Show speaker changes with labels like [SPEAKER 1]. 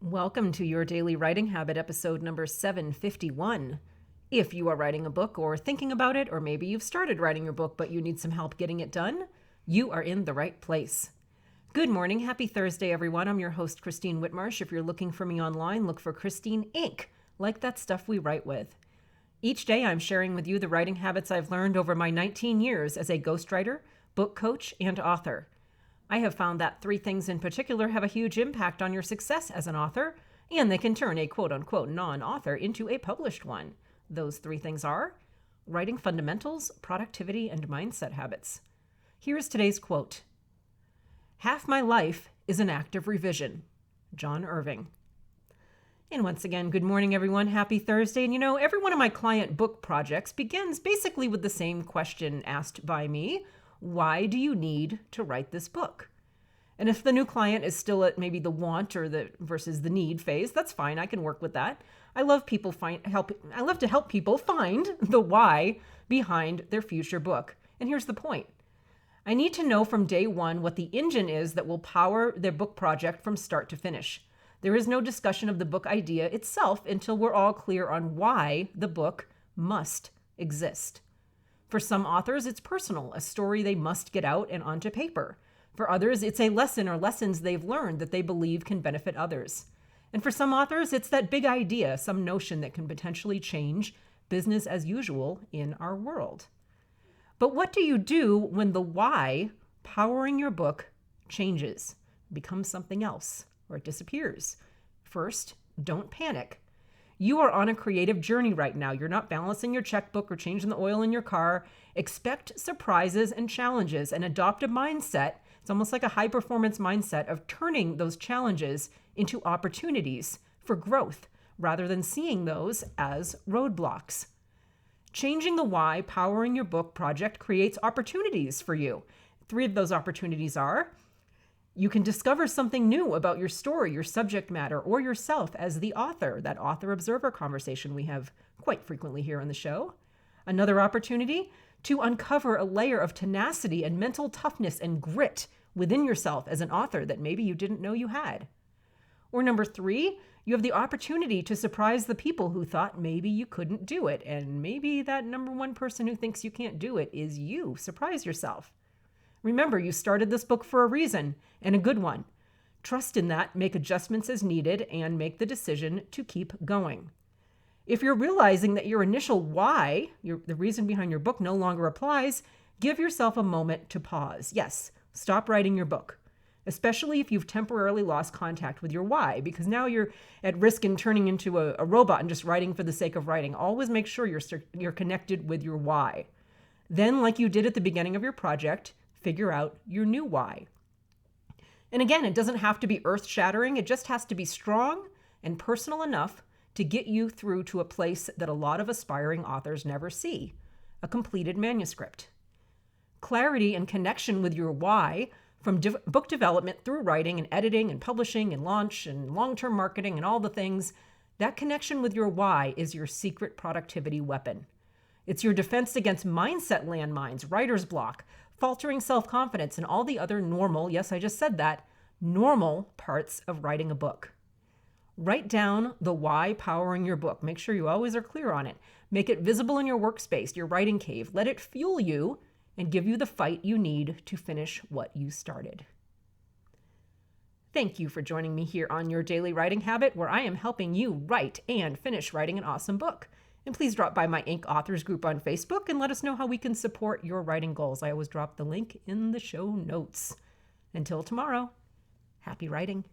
[SPEAKER 1] Welcome to your Daily Writing Habit, episode number 751. If you are writing a book or thinking about it, or maybe you've started writing your book but you need some help getting it done, you are in the right place. Good morning. Happy Thursday, everyone. I'm your host, Christine Whitmarsh. If you're looking for me online, look for Christine Inc., like that stuff we write with. Each day, I'm sharing with you the writing habits I've learned over my 19 years as a ghostwriter, book coach, and author. I have found that three things in particular have a huge impact on your success as an author, and they can turn a quote-unquote non-author into a published one. Those three things are writing fundamentals, productivity, and mindset habits. Here's today's quote. "Half my life is an act of revision." John Irving. And once again, good morning, everyone. Happy Thursday. And every one of my client book projects begins basically with the same question asked by me. Why do you need to write this book? And if the new client is still at maybe the want or the versus the need phase, that's fine. I can work with that. I love to help people find the why behind their future book. And here's the point. I need to know from day one what the engine is that will power their book project from start to finish. There is no discussion of the book idea itself until we're all clear on why the book must exist. For some authors, it's personal, a story they must get out and onto paper. For others, it's a lesson or lessons they've learned that they believe can benefit others. And for some authors, it's that big idea, some notion that can potentially change business as usual in our world. But what do you do when the why powering your book changes, becomes something else, or it disappears? First, don't panic. You are on a creative journey right now. You're not balancing your checkbook or changing the oil in your car. Expect surprises and challenges and adopt a mindset. It's almost like a high-performance mindset of turning those challenges into opportunities for growth rather than seeing those as roadblocks. Changing the why powering your book project creates opportunities for you. Three of those opportunities are: you can discover something new about your story, your subject matter, or yourself as the author, that author-observer conversation we have quite frequently here on the show. Another opportunity to uncover a layer of tenacity and mental toughness and grit within yourself as an author that maybe you didn't know you had. Or number three, you have the opportunity to surprise the people who thought maybe you couldn't do it. And maybe that number one person who thinks you can't do it is you. Surprise yourself. Remember, you started this book for a reason, and a good one. Trust in that, make adjustments as needed, and make the decision to keep going. If you're realizing that your initial why, the reason behind your book, no longer applies, give yourself a moment to pause. Yes, stop writing your book, especially if you've temporarily lost contact with your why, because now you're at risk in turning into a robot and just writing for the sake of writing. Always make sure you're connected with your why. Then, like you did at the beginning of your project, figure out your new why. And again, it doesn't have to be earth-shattering. It just has to be strong and personal enough to get you through to a place that a lot of aspiring authors never see, a completed manuscript. Clarity and connection with your why, from book development through writing and editing and publishing and launch and long-term marketing and all the things, that connection with your why is your secret productivity weapon. It's your defense against mindset landmines, writer's block, faltering self-confidence, and all the other normal, yes, I just said that, normal parts of writing a book. Write down the why powering your book. Make sure you always are clear on it. Make it visible in your workspace, your writing cave. Let it fuel you and give you the fight you need to finish what you started. Thank you for joining me here on Your Daily Writing Habit, where I am helping you write and finish writing an awesome book. And please drop by my Inc. Authors group on Facebook and let us know how we can support your writing goals. I always drop the link in the show notes. Until tomorrow, happy writing.